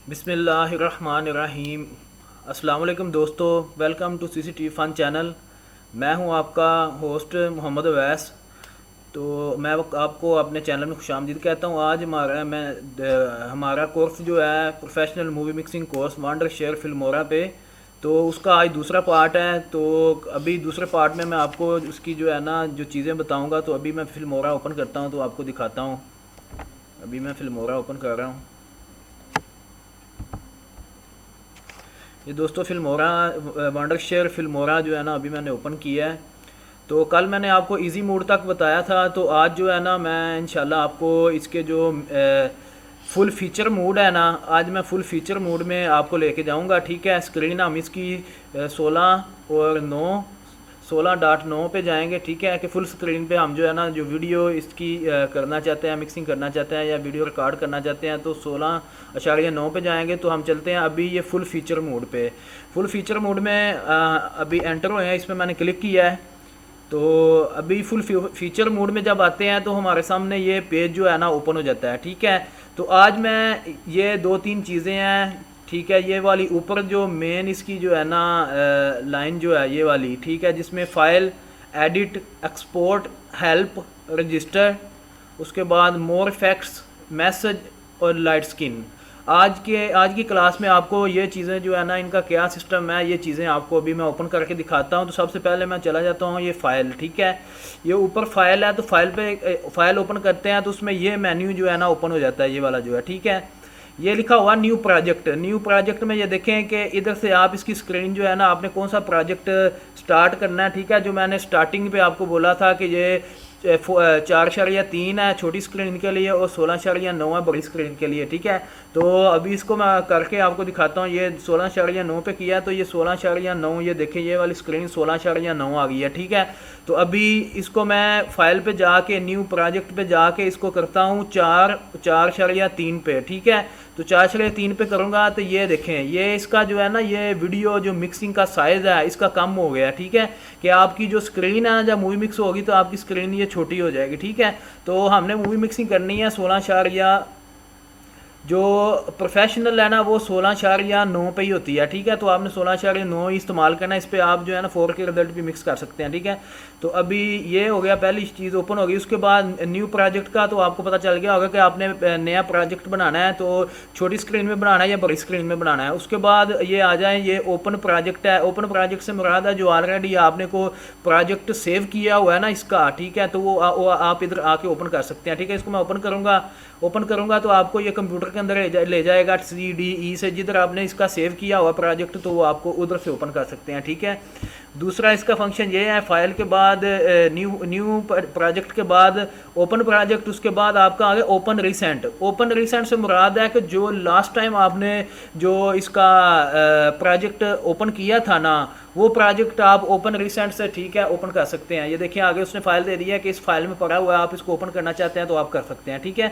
बिस्मिल्लाहिर्रहमानिर्रहीम। अस्सलाम वालेकुम दोस्तों, welcome to CCTV fun channel. मैं हूं आपका होस्ट मोहम्मद अवैस। तो मैं आपको अपने चैनल में खुशामदीद कहता हूं। आज हमारा कोर्स जो है professional movie mixing course wonder share Filmora पे, तो उसका आज दूसरा पार्ट है। तो अभी दूसरे पार्ट में मैं आपको उसकी जो है ना जो चीज़ें बताऊंगा। तो अभी मैं फिल्मोरा ओपन करता हूं तो आपको दिखाता हूं। अभी मैं फिल्मोरा ओपन कर रहा हूं। ये दोस्तों फिल्मोरा वंडर शेयर फिल्मोरा जो है ना अभी मैंने ओपन किया है। तो कल मैंने आपको इजी मोड तक बताया था, तो आज जो है ना मैं इंशाल्लाह आपको इसके जो फुल फीचर मोड है ना, आज मैं फुल फीचर मोड में आपको लेके जाऊंगा। ठीक है, स्क्रीन हम इसकी 16.9 पे जाएंगे। ठीक है, कि फुल स्क्रीन पे हम जो है ना जो वीडियो इसकी करना चाहते हैं, मिक्सिंग करना चाहते हैं या वीडियो रिकॉर्ड करना चाहते हैं, तो 16.9 पे जाएंगे। तो हम चलते हैं अभी ये फुल फीचर मोड पे। फुल फीचर मोड में अभी एंटर हुए हैं, इसमें मैंने क्लिक किया है। तो अभी फुल फीचर मोड में जब आते हैं तो हमारे सामने ये पेज जो है ना ओपन हो जाता है। ठीक है, तो आज मैं ये दो तीन चीज़ें हैं। ठीक है, ये वाली ऊपर जो मेन इसकी जो है ना लाइन जो है ये वाली, ठीक है, जिसमें file, edit, export, help, register, उसके बाद मोर इफेक्ट्स, मैसेज और लाइट स्किन। आज की क्लास में आपको ये चीज़ें जो है ना इनका क्या सिस्टम है, ये चीज़ें आपको अभी मैं ओपन करके दिखाता हूँ। तो सबसे पहले मैं चला जाता हूँ ये फ़ाइल। ठीक है, ये ऊपर फाइल है, तो फाइल पे फाइल ओपन करते हैं तो उसमें ये मेन्यू जो है ना ओपन हो जाता है, ये वाला जो है। ठीक है, ये लिखा हुआ न्यू प्रोजेक्ट। न्यू प्रोजेक्ट में ये देखें कि इधर से आप इसकी स्क्रीन जो है ना आपने कौन सा प्रोजेक्ट स्टार्ट करना है। ठीक है, जो मैंने स्टार्टिंग पे आपको बोला था कि ये 4.3 है छोटी स्क्रीन के लिए और 16.9 है बड़ी स्क्रीन के लिए। ठीक है, तो अभी इसको मैं करके आपको दिखाता हूँ। ये 16.9 पे किया तो ये 16.9, ये देखें ये वाली स्क्रीन 16.9 आ गई है। ठीक है, तो अभी इसको मैं फाइल पे जाके न्यू प्रोजेक्ट पे जाके इसको करता हूँ 4.3 पे। ठीक है, तो 4.3 पे करूँगा तो ये देखें ये इसका जो है ना ये वीडियो जो मिक्सिंग का साइज़ है इसका कम हो गया। ठीक है, कि आपकी जो स्क्रीन है ना जब मूवी मिक्स होगी तो आपकी स्क्रीन ये छोटी हो जाएगी। ठीक है, तो हमने मूवी मिक्सिंग करनी है 16 या जो प्रोफेशनल है ना वो 16.9 पे ही होती है। ठीक है, तो आपने 16.9 ही इस्तेमाल करना है। इस पर आप जो है ना 4K रिजल्ट भी मिक्स कर सकते हैं। ठीक है, तो अभी ये हो गया, पहली चीज़ ओपन हो गई। उसके बाद न्यू प्रोजेक्ट का तो आपको पता चल गया होगा कि आपने नया प्रोजेक्ट बनाना है, तो छोटी स्क्रीन में बनाना है या बड़ी स्क्रीन में बनाना है। उसके बाद ये आ जाए, ये ओपन प्रोजेक्ट है। ओपन प्रोजेक्ट से मुराद है जो ऑलरेडी आपने को प्रोजेक्ट सेव किया हुआ है ना इसका। ठीक है, तो वो आप इधर आके ओपन कर सकते हैं। ठीक है, इसको मैं ओपन करूंगा तो आपको ये कंप्यूटर के अंदर ले जाएगा CDE से, जिधर आपने इसका सेव किया हुआ प्रोजेक्ट, तो वो आपको उधर से ओपन कर सकते हैं। ठीक है, दूसरा इसका फंक्शन ये है, फाइल के बाद न्यू प्रोजेक्ट के बाद ओपन प्रोजेक्ट, उसके बाद आपका आ गया ओपन रिसेंट। ओपन रिसेंट से मुराद है कि जो लास्ट टाइम आपने जो इसका प्रोजेक्ट ओपन किया था ना वो प्रोजेक्ट आप ओपन रिसेंट से, ठीक है, ओपन कर सकते हैं। ये देखिए आगे उसने फाइल दे दी है कि इस फाइल में पड़ा हुआ है, आप इसको ओपन करना चाहते हैं तो आप कर सकते हैं। ठीक है,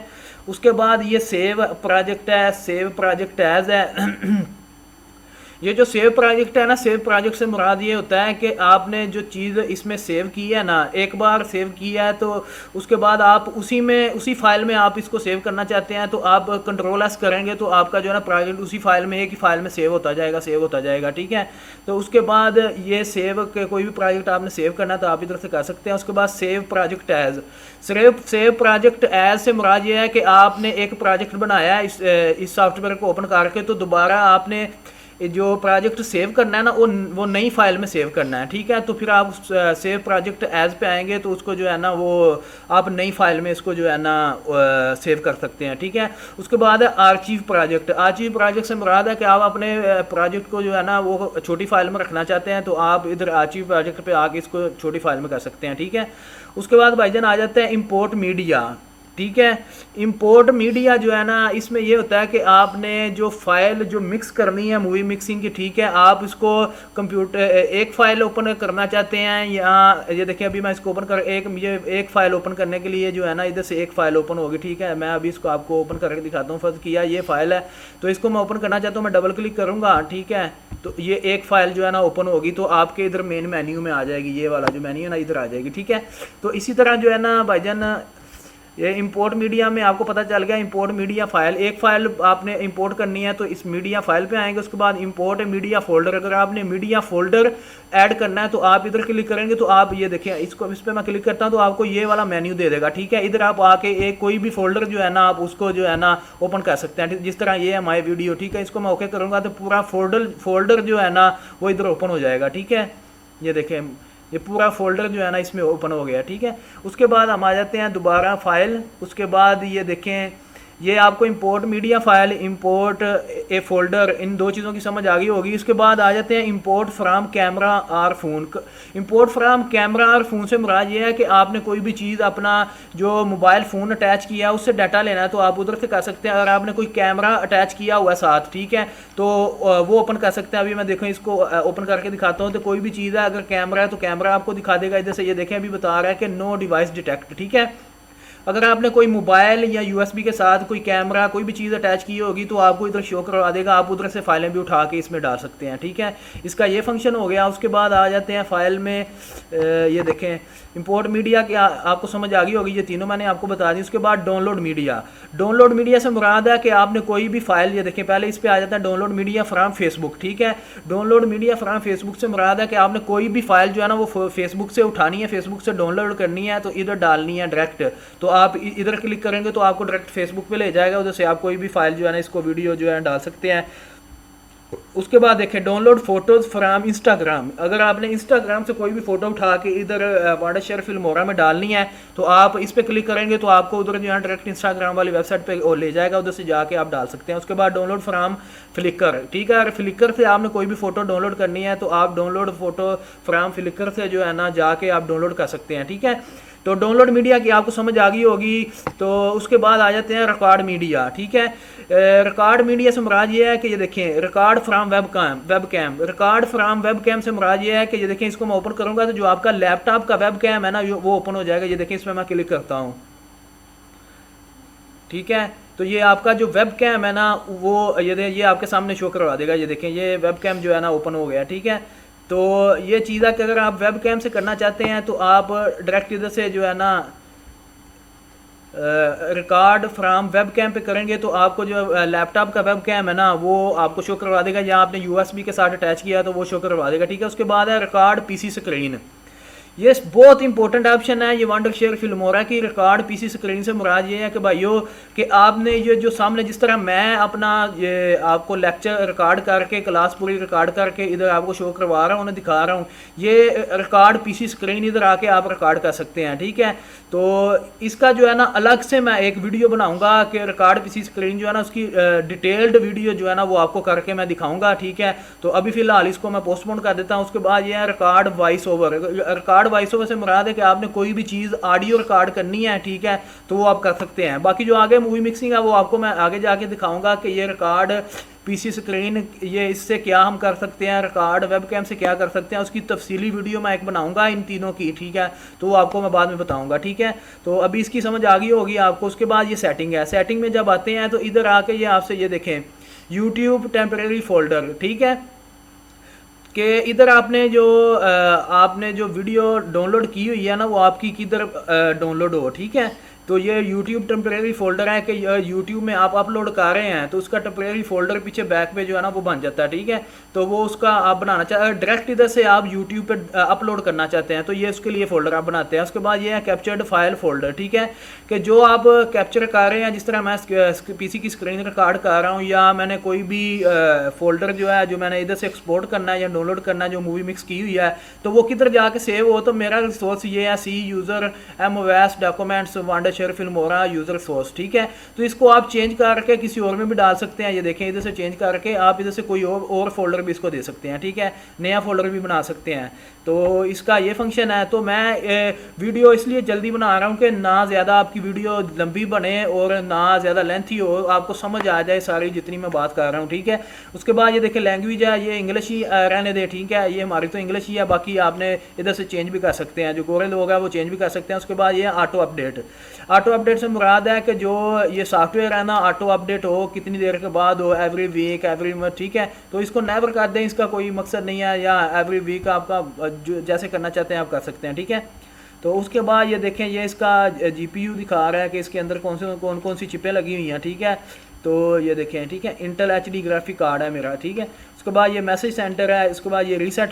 उसके बाद ये सेव प्रोजेक्ट है, सेव प्रोजेक्ट एज है। ये जो सेव प्रोजेक्ट है ना, सेव प्रोजेक्ट से मुराद ये होता है कि आपने जो चीज़ इसमें सेव की है ना, एक बार सेव किया है तो उसके बाद आप उसी फाइल में आप इसको सेव करना चाहते हैं तो आप Ctrl+S करेंगे तो आपका जो है ना प्रोजेक्ट उसी फाइल में एक ही फाइल में सेव होता जाएगा। ठीक है, तो उसके बाद ये सेव के कोई भी प्रोजेक्ट आपने सेव करना तो आप इधर से कर सकते हैं। उसके बाद save project as, save project as से मुराद ये है कि आपने एक प्रोजेक्ट बनाया है इस सॉफ्टवेयर को ओपन करके, तो दोबारा आपने जो प्रोजेक्ट सेव करना है ना वो नई फाइल में सेव करना है। ठीक है, तो फिर आप सेव प्रोजेक्ट एज पे आएंगे तो उसको जो है ना वो आप नई फाइल में इसको जो है ना सेव कर सकते हैं। ठीक है, उसके बाद है आर्चीव प्रोजेक्ट। आर्चीव प्रोजेक्ट से मुराद है कि आप अपने प्रोजेक्ट को जो है ना वो छोटी फाइल में रखना चाहते हैं तो आप इधर आर्चीव प्रोजेक्ट पे आके इसको छोटी फाइल में कर सकते हैं। ठीक है, उसके बाद भाईजान आ जाता है इम्पोर्ट मीडिया। ठीक है, इंपोर्ट मीडिया जो है ना इसमें ये होता है कि आपने जो फाइल जो मिक्स करनी है मूवी मिक्सिंग की, ठीक है, आप इसको कंप्यूटर एक फाइल ओपन करना चाहते हैं या ये देखिए अभी मैं इसको ओपन कर एक फाइल ओपन करने के लिए जो है ना इधर से एक फाइल ओपन होगी। ठीक है, मैं अभी इसको आपको ओपन करके दिखाता हूँ। फर्ज किया ये फाइल है तो इसको मैं ओपन करना चाहता हूँ, मैं डबल क्लिक करूँगा। ठीक है, तो ये एक फाइल जो है ना ओपन होगी तो आपके इधर मेन मेन्यू में आ जाएगी, ये वाला जो मेन्यू है ना इधर आ जाएगी। ठीक है, तो इसी तरह जो है ना भाईजान ये इंपोर्ट मीडिया में आपको पता चल गया, इंपोर्ट मीडिया फाइल, एक फाइल आपने इंपोर्ट करनी है तो इस मीडिया फाइल पे आएंगे। उसके बाद इंपोर्ट मीडिया फोल्डर, अगर आपने मीडिया फोल्डर ऐड करना है तो आप इधर क्लिक करेंगे तो आप ये देखिए इसको, इस पर मैं क्लिक करता हूँ तो आपको ये वाला मेन्यू दे देगा, ठीक है। इधर आप आके एक कोई भी फोल्डर जो है ना आप उसको जो है ना ओपन कर सकते हैं, जिस तरह ये है माय वीडियो, ठीक है। इसको मैं ओके करूँगा तो पूरा फोल्डर जो है ना वो इधर ओपन हो जाएगा, ठीक है। ये देखें ये पूरा फोल्डर जो है ना इसमें ओपन हो गया, ठीक है। उसके बाद हम आ जाते हैं दोबारा फाइल, उसके बाद ये देखें ये आपको इंपोर्ट मीडिया फाइल, इंपोर्ट ए फोल्डर, इन दो चीज़ों की समझ आ गई होगी। उसके बाद आ जाते हैं इंपोर्ट फ्रॉम कैमरा और फ़ोन। इंपोर्ट फ्रॉम कैमरा और फ़ोन से मुराद ये है कि आपने कोई भी चीज़ अपना जो मोबाइल फ़ोन अटैच किया उससे डाटा लेना है तो आप उधर से कर सकते हैं। अगर आपने कोई कैमरा अटैच किया हुआ है साथ, ठीक है, तो वो ओपन कर सकते हैं। अभी मैं देखो इसको ओपन करके दिखाता हूँ। तो कोई भी चीज़ है, अगर कैमरा है तो कैमरा आपको दिखा देगा इधर से। ये देखें अभी बता रहा है कि नो डिवाइस डिटेक्ट, ठीक है। अगर आपने कोई मोबाइल या यूएसबी के साथ कोई कैमरा कोई भी चीज़ अटैच की होगी तो आपको इधर शो करवा देगा, आप उधर से फाइलें भी उठा के इसमें डाल सकते हैं, ठीक है। इसका ये फंक्शन हो गया। उसके बाद आ जाते हैं फाइल में, ये देखें इंपोर्ट मीडिया की आपको समझ आ गई होगी, ये तीनों मैंने आपको बता दी। उसके बाद डाउनलोड मीडिया, डाउनलोड मीडिया से मुराद है कि आपने कोई भी फाइल, ये देखें पहले इस पर आ जाता है डाउनलोड मीडिया फ्रॉम फेसबुक, ठीक है। डाउनलोड मीडिया फ्रॉम फेसबुक से मुराद है कि आपने कोई भी फाइल जो है ना वो फेसबुक से उठानी है, फेसबुक से डाउनलोड करनी है तो इधर डालनी है डायरेक्ट। तो आप इधर क्लिक करेंगे तो आपको डायरेक्ट फेसबुक पे ले जाएगा, उधर से आप कोई भी फाइल जो है ना इसको वीडियो जो है डाल सकते हैं। उसके बाद देखें डाउनलोड फोटोज फ्रॉम इंस्टाग्राम, अगर आपने इंस्टाग्राम से कोई भी फोटो उठा के इधर वांडरशेयर फिल्मोरा में डालनी है तो आप इस पर क्लिक करेंगे तो आपको उधर जो है डायरेक्ट इंस्टाग्राम वाली वेबसाइट पे ले जाएगा, उधर से जाके आप डाल सकते हैं। उसके बाद डाउनलोड फ्रॉम फ्लिकर, ठीक है। अगर फ्लिकर से आपने कोई भी फोटो डाउनलोड करनी है तो आप डाउनलोड फोटो फ्रॉम फ्लिकर से जो है ना जाके आप डाउनलोड कर सकते हैं, ठीक है। तो डाउनलोड मीडिया की आपको समझ आ गई होगी। तो उसके बाद आ जाते हैं रिकॉर्ड मीडिया, ठीक है। रिकॉर्ड मीडिया से मुराद ये है कि ये देखें record from webcam, record from webcam से मुराद ये है कि ये देखें इसको मैं ओपन करूंगा तो जो आपका लैपटॉप का वेबकैम है ना वो ओपन हो जाएगा। ये देखें इसमें मैं क्लिक करता हूँ, ठीक है। तो ये आपका जो वेबकैम है ना वो ये आपके सामने शो करवा देगा। ये देखें ये वेबकैम जो है ना ओपन हो गया, ठीक है। तो ये चीज़ है कि अगर आप वेबकैम से करना चाहते हैं तो आप डायरेक्ट इधर से जो है ना रिकॉर्ड फ्रॉम वेबकैम पे करेंगे तो आपको जो लैपटॉप का वेबकैम है ना वो आपको शो करवा देगा, या आपने यूएसबी के साथ अटैच किया तो वो शो करवा देगा, ठीक है। उसके बाद है रिकॉर्ड पीसी स्क्रीन, ये बहुत इंपॉर्टेंट ऑप्शन है ये वांडरशेयर फिल्मोरा की। रिकॉर्ड पीसी स्क्रीन से मुराद ये है कि भाइयों कि आपने ये जो सामने जिस तरह मैं अपना ये आपको लेक्चर रिकॉर्ड करके क्लास पूरी रिकॉर्ड करके इधर आपको शो करवा रहा हूँ, उन्हें दिखा रहा हूँ, ये रिकॉर्ड पीसी स्क्रीन इधर आके आप रिकॉर्ड कर सकते हैं, ठीक है। तो इसका जो है ना अलग से मैं एक वीडियो बनाऊंगा कि रिकॉर्ड पीसी स्क्रीन जो है ना उसकी डिटेल्ड वीडियो जो है ना वो आपको करके मैं दिखाऊंगा, ठीक है। तो अभी फिलहाल इसको मैं पोस्टपोन कर देता हूँ। उसके बाद ये है record voice over. Record voice over से मुराद है कि आपने कोई भी चीज़ ऑडियो रिकॉर्ड करनी है, ठीक है, तो वो आप कर सकते हैं। बाकी जो आगे मूवी मिक्सिंग है वो आपको मैं आगे जाके दिखाऊंगा कि ये रिकॉर्ड पीसी स्क्रीन ये इससे क्या हम कर सकते हैं, रिकॉर्ड वेबकैम से क्या कर सकते हैं, उसकी तफसीली वीडियो मैं एक बनाऊंगा इन तीनों की, ठीक है। तो वो आपको मैं बाद में बताऊंगा, ठीक है। तो अभी इसकी समझ आ गई होगी आपको। उसके बाद ये सेटिंग है, सेटिंग में जब आते हैं तो इधर आके ये आपसे ये देखें यूट्यूब टेम्परेरी फोल्डर, ठीक है, कि इधर आपने जो वीडियो डाउनलोड की हुई है ना वो आपकी किधर डाउनलोड हो, ठीक है। तो ये YouTube टेम्परेरी फोल्डर है कि YouTube में आप अपलोड कर रहे हैं तो उसका टेम्परेरी फोल्डर पीछे बैक पे जो है ना वो बन जाता है, ठीक है। तो वो उसका आप बनाना चाहते हैं डायरेक्ट इधर से आप YouTube पे अपलोड करना चाहते हैं तो ये उसके लिए फोल्डर आप बनाते हैं। उसके बाद ये है कैप्चर्ड फाइल फोल्डर, ठीक है, कि जो आप कैप्चर कर रहे हैं, जिस तरह मैं PC की स्क्रीन रिकॉर्ड कर रहा हूँ या मैंने कोई भी फोल्डर जो है जो मैंने इधर से एक्सपोर्ट करना है या डाउनलोड करना है जो मूवी मिक्स की हुई है तो वो किधर जाके सेव हो। तो मेरा रिसोर्स ये है C user MOS documents Wondershare Filmora user source, ठीक है। तो इसको आप चेंज करके किसी और में भी डाल सकते हैं। ये देखें इधर से चेंज करके आप इधर से कोई और फोल्डर भी इसको दे सकते हैं, ठीक है, नया फोल्डर भी बना सकते हैं। तो इसका ये फंक्शन है। तो मैं वीडियो इसलिए जल्दी बना रहा हूँ कि ना ज़्यादा आपकी वीडियो लंबी बने और ना ज़्यादा लेंथी हो, आपको समझ आ जाए सारी जितनी मैं बात कर रहा हूँ, ठीक है। उसके बाद ये देखें लैंग्वेज है, ये इंग्लिश ही रहने दे, ठीक है, ये हमारी तो इंग्लिश ही है, बाकी आपने इधर से चेंज भी कर सकते हैं, जो गोरे लोग हैं वो चेंज भी कर सकते हैं। उसके बाद ये ऑटो अपडेट, ऑटो अपडेट से मुराद है कि जो ये सॉफ्टवेयर है ना ऑटो अपडेट हो कितनी देर के बाद हो, एवरी वीक एवरी मंथ, ठीक है। तो इसको नेवर कर दें, इसका कोई मकसद नहीं है, या एवरी वीक आपका जो जैसे करना चाहते हैं आप कर सकते हैं, ठीक है। तो उसके बाद ये देखें, ये इसका जीपीयू दिखा रहा है कि इसके अंदर कौन कौन सी चिपें लगी हुई हैं, ठीक है। तो ये देखें, ठीक है, इंटेल एचडी ग्राफिक कार्ड है मेरा, ठीक है। उसके बाद ये मैसेज सेंटर है, इसके बाद ये रीसेट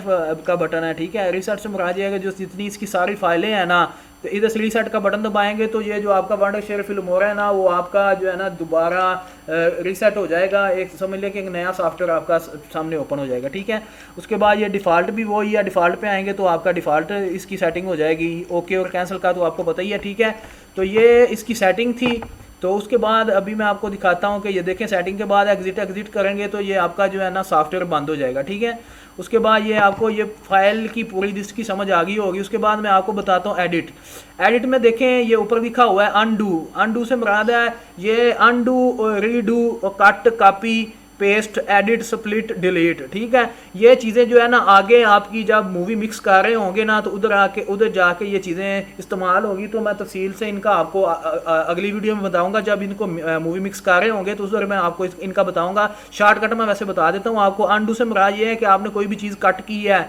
का बटन है, ठीक है। रीसेट से मुराद ये है कि जो जितनी इसकी सारी फाइलें हैं ना, तो इधर से रीसेट का बटन दबाएंगे तो ये जो आपका वंडरशेयर फिल्मोरा है ना, वो आपका जो है ना दोबारा रीसेट हो जाएगा। एक समझ लें कि एक नया सॉफ्टवेयर आपका सामने ओपन हो जाएगा, ठीक है। उसके बाद ये डिफ़ॉल्ट भी वही है, डिफ़ॉल्ट पे आएंगे तो आपका डिफ़ॉल्ट इसकी सेटिंग हो जाएगी। ओके और कैंसिल का तो आपको पता ही है, ठीक है। तो ये इसकी सेटिंग थी। तो उसके बाद अभी मैं आपको दिखाता हूँ कि ये देखें, सेटिंग के बाद एग्जिट करेंगे तो ये आपका जो है ना सॉफ्टवेयर बंद हो जाएगा, ठीक है। उसके बाद ये आपको ये फाइल की पूरी लिस्ट की समझ आ गई होगी। उसके बाद मैं आपको बताता हूँ एडिट में देखें, ये ऊपर लिखा हुआ है अनडू से मुराद है ये undo, redo, cut, copy, paste, edit, split, delete, ठीक है। ये चीज़ें जो है ना आगे आपकी जब मूवी मिक्स कर रहे होंगे ना, तो उधर जाके ये चीज़ें इस्तेमाल होगी। तो मैं तफसील से इनका आपको अगली वीडियो में बताऊंगा। जब इनको मूवी मिक्स कर रहे होंगे तो उस वक्त मैं आपको इनका बताऊंगा। शॉर्टकट में वैसे बता देता हूँ आपको। अनडू से मुराद ये है कि आपने कोई भी चीज़ कट की है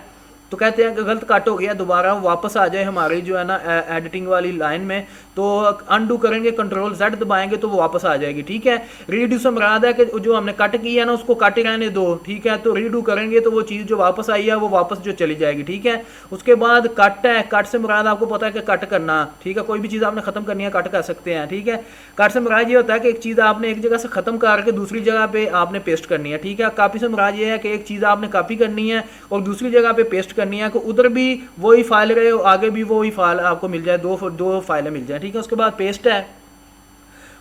तो कहते हैं कि गलत कट हो गया, दोबारा वापस आ जाए हमारी जो है ना एडिटिंग वाली लाइन में, तो अनडू करेंगे, कंट्रोल Z दबाएंगे तो वो वापस आ जाएगी, ठीक है। रीडू से मुराद है कि जो हमने कट की है ना उसको कट रहने दो, ठीक है। तो रीडू करेंगे तो वो चीज़ जो वापस आई है वो वापस जो चली जाएगी, ठीक है। उसके बाद कट है, कट से मुराद आपको पता है कि कट करना, ठीक है। कोई भी चीज़ आपने खत्म करनी है कट कर सकते हैं, ठीक है। कट से मुराद ये होता है कि एक चीज़ आपने एक जगह से खत्म करके दूसरी जगह पे आपने पेस्ट करनी है, ठीक है। कॉपी से मुराद ये है कि एक चीज़ आपने कॉपी करनी है और दूसरी जगह पे पेस्ट करनी है, तो उधर भी वही फाइल रहे, आगे भी वही फाइल आपको मिल जाए, दो फाइलें मिल जाए, ठीक है। उसके बाद पेस्ट है,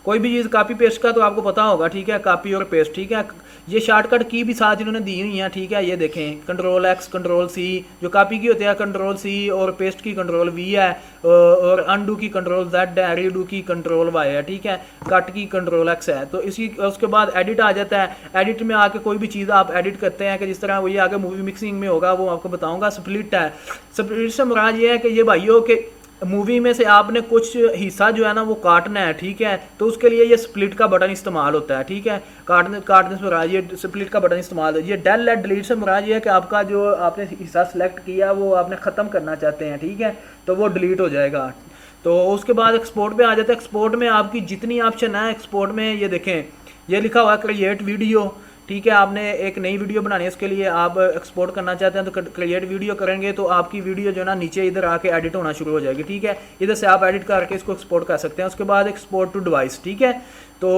कोई भी चीज़ कॉपी पेस्ट का तो आपको पता होगा, ठीक है। कॉपी और पेस्ट, ठीक है। ये शॉर्टकट की भी साथ इन्होंने दी हुई हैं, ठीक है। ये देखें, कंट्रोल X, कंट्रोल C, जो कॉपी की होती है कंट्रोल C, और पेस्ट की कंट्रोल V है, और अनडू की कंट्रोल Z है, रीडू की कंट्रोल Y है, ठीक है। कट की कंट्रोल X है। तो इसी उसके बाद एडिट आ जाता है। एडिट में आके कोई भी चीज़ आप एडिट करते हैं कि जिस तरह वो ये आगे मूवी मिक्सिंग में होगा वो आपको बताऊँगा। स्प्लिट है, स्प्लिट से मुराद ये है कि ये भाइयों के मूवी में से आपने कुछ हिस्सा जो है ना वो काटना है, ठीक है। तो उसके लिए ये स्प्लिट का बटन इस्तेमाल होता है, ठीक है। काटने से मुराद ये स्प्लिट का बटन इस्तेमाल है। ये डेल डिलीट से मुराद ये है कि आपका जो आपने हिस्सा सेलेक्ट किया वो आपने ख़त्म करना चाहते हैं, ठीक है। तो वो डिलीट हो जाएगा। तो उसके बाद एक्सपोर्ट पे आ जाता है। एक्सपोर्ट में आपकी जितनी ऑप्शन है एक्सपोर्ट में, ये देखें, ये लिखा हुआ है क्रिएट वीडियो, ठीक है। आपने एक नई वीडियो बनानी है, इसके लिए आप एक्सपोर्ट करना चाहते हैं तो क्रिएट वीडियो करेंगे तो आपकी वीडियो जो है ना नीचे इधर आके एडिट होना शुरू हो जाएगी, ठीक है। इधर से आप एडिट करके इसको एक्सपोर्ट कर सकते हैं। उसके बाद एक्सपोर्ट टू डिवाइस, ठीक है। तो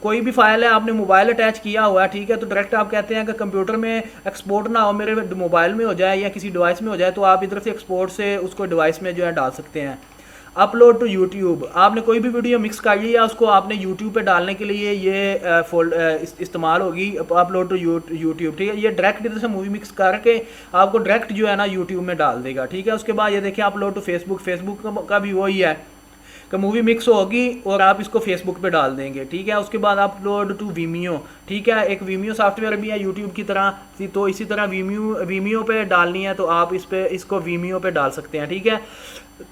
कोई भी फाइल है आपने मोबाइल अटैच किया हुआ है, ठीक है, तो डायरेक्ट आप कहते हैं कि कंप्यूटर में एक्सपोर्ट ना हो, मेरे मोबाइल में हो जाए या किसी डिवाइस में हो जाए, तो आप इधर से एक्सपोर्ट से उसको डिवाइस में जो है डाल सकते हैं। अपलोड टू यूट्यूब, आपने कोई भी वीडियो मिक्स कर ली या उसको आपने यूट्यूब पे डालने के लिए ये इस्तेमाल होगी अपलोड टू यूट्यूब, ठीक है। ये डायरेक्ट इधर से मूवी मिक्स करके आपको डायरेक्ट जो है ना यूट्यूब में डाल देगा, ठीक है। उसके बाद ये देखिए अपलोड टू फेसबुक का भी वही है कि मूवी मिक्स होगी और आप इसको फेसबुक पे डाल देंगे, ठीक है। उसके बाद अपलोड टू वीमियो, ठीक है। एक वीमियो सॉफ्टवेयर भी है यूट्यूब की तरह, तो इसी तरह वीमियो पे डालनी है तो आप इसको वीमियो पे डाल सकते हैं, ठीक है।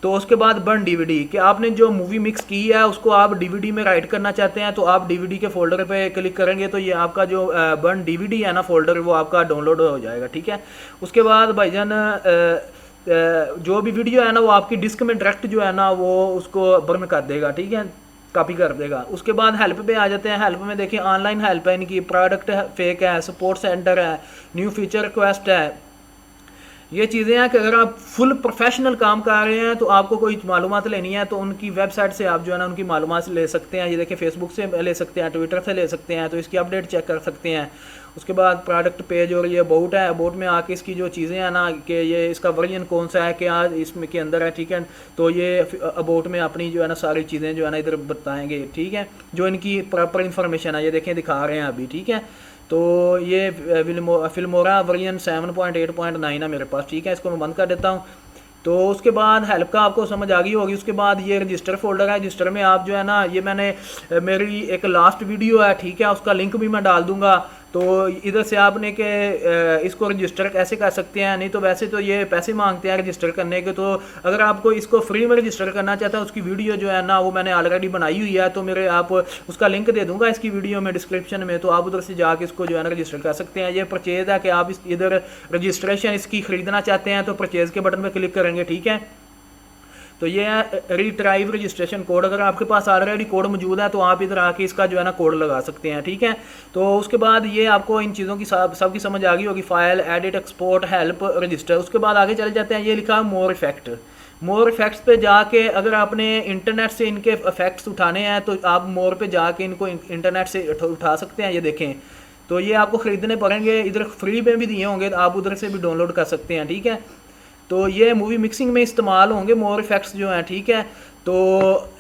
तो उसके बाद बर्न डीवीडी, कि आपने जो मूवी मिक्स की है उसको आप डीवीडी में राइट करना चाहते हैं तो आप डीवीडी के फोल्डर पे क्लिक करेंगे तो ये आपका जो बर्न डीवीडी है ना फोल्डर, वो आपका डाउनलोड हो जाएगा, ठीक है। उसके बाद भाईजान जो भी वीडियो है ना वो आपकी डिस्क में डायरेक्ट जो है ना वो उसको बर्न कर देगा, ठीक है, कॉपी कर देगा। उसके बाद हेल्प पे आ जाते हैं। हेल्प में देखिए ऑनलाइन हेल्प है इनकी, प्रोडक्ट फेक है, सपोर्ट सेंटर है, न्यू फीचर रिक्वेस्ट है। ये चीज़ें हैं कि अगर आप फुल प्रोफेशनल काम कर रहे हैं तो आपको कोई मालूमात लेनी है तो उनकी वेबसाइट से आप जो है ना उनकी मालूमात ले सकते हैं। ये देखिए फेसबुक से ले सकते हैं, ट्विटर से ले सकते हैं, तो इसकी अपडेट चेक कर सकते हैं। उसके बाद प्रोडक्ट पेज, और ये अबाउट है, अबाउट में आके इसकी जो चीज़ें हैं ना कि ये इसका वर्जन कौन सा है, क्या इसमें के अंदर है, ठीक है। तो ये अबाउट में अपनी जो है ना सारी चीज़ें जो है ना इधर बताएंगे, ठीक है, जो इनकी प्रॉपर इन्फॉर्मेशन है। ये देखें दिखा रहे हैं अभी, ठीक है। तो ये फिल्मोरा वर्जन 7.8.9 है मेरे पास, ठीक है। इसको मैं बंद कर देता हूँ। तो उसके बाद हेल्प का आपको समझ आ गई होगी। उसके बाद ये रजिस्टर फोल्डर है, रजिस्टर में आप जो है ना, ये मैंने मेरी एक लास्ट वीडियो है, ठीक है, उसका लिंक भी मैं डाल दूंगा। तो इधर से आपने के इसको रजिस्टर कैसे कर सकते हैं, नहीं तो वैसे तो ये पैसे मांगते हैं रजिस्टर करने के। तो अगर आपको इसको फ्री में रजिस्टर करना चाहते हैं उसकी वीडियो जो है ना वो मैंने ऑलरेडी बनाई हुई है, तो मेरे आप उसका लिंक दे दूंगा इसकी वीडियो में डिस्क्रिप्शन में, तो आप उधर से जाके इसको जो है ना रजिस्टर कर सकते हैं। ये परचेज है कि आप इधर रजिस्ट्रेशन इसकी ख़रीदना चाहते हैं तो परचेज़ के बटन पर क्लिक करेंगे, ठीक है। तो ये है रिट्राइव रजिस्ट्रेशन कोड। अगर आपके पास ऑलरेडी कोड मौजूद है तो आप इधर आके इसका जो है ना कोड लगा सकते हैं, ठीक है। तो उसके बाद ये आपको इन चीज़ों की सबकी समझ आ गई होगी, file, edit, export, help, register. उसके बाद आगे चले जाते हैं, ये लिखा है मोर इफेक्ट। मोर इफेक्ट्स पे जाके अगर आपने इंटरनेट से इनके इफेक्ट्स उठाने हैं तो आप मोर पे जाके इनको इंटरनेट से उठा सकते हैं। ये देखें, तो ये आपको ख़रीदने पड़ेंगे, इधर फ्री में भी दिए होंगे तो आप उधर से भी डाउनलोड कर सकते हैं, ठीक है। तो ये मूवी मिक्सिंग में इस्तेमाल होंगे मोर इफेक्ट्स जो हैं, ठीक है। तो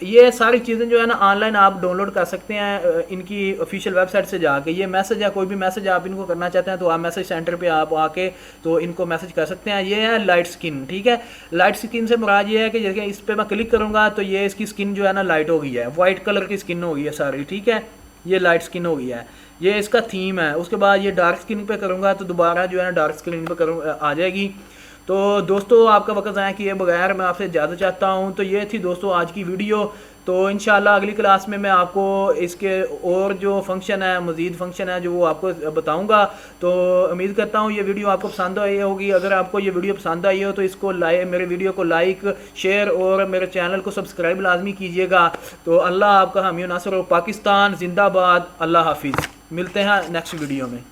ये सारी चीज़ें जो है ना ऑनलाइन आप डाउनलोड कर सकते हैं इनकी ऑफिशियल वेबसाइट से जाके। ये मैसेज है, कोई भी मैसेज आप इनको करना चाहते हैं तो आप मैसेज सेंटर पे आप आके तो इनको मैसेज कर सकते हैं। ये है लाइट स्किन, ठीक है। लाइट स्किन से मुराद ये है कि जैसे इस पर मैं क्लिक करूँगा तो ये इसकी स्किन जो है ना लाइट हो गई है, वाइट कलर की स्किन हो गई है सारी, ठीक है। ये लाइट स्किन हो गई है, ये इसका थीम है। उसके बाद ये डार्क स्किन पे करूँगा तो दोबारा जो है ना डार्क स्किन पे करूँ आ जाएगी। तो दोस्तों आपका वक्त ज़ाया किए बगैर मैं आपसे ज़्यादा चाहता हूँ। तो ये थी दोस्तों आज की वीडियो। तो इंशाल्लाह अगली क्लास में मैं आपको इसके और जो फंक्शन है, मज़ीद फंक्शन है जो वो आपको बताऊँगा। तो उम्मीद करता हूँ ये वीडियो आपको पसंद आई होगी। अगर आपको ये वीडियो पसंद आई हो तो इसको मेरे वीडियो को लाइक, शेयर और मेरे चैनल को सब्सक्राइब लाजमी कीजिएगा। तो अल्लाह आपका हामी नासर हो। पाकिस्तान जिंदाबाद। अल्लाह हाफिज़। मिलते हैं नेक्स्ट वीडियो में।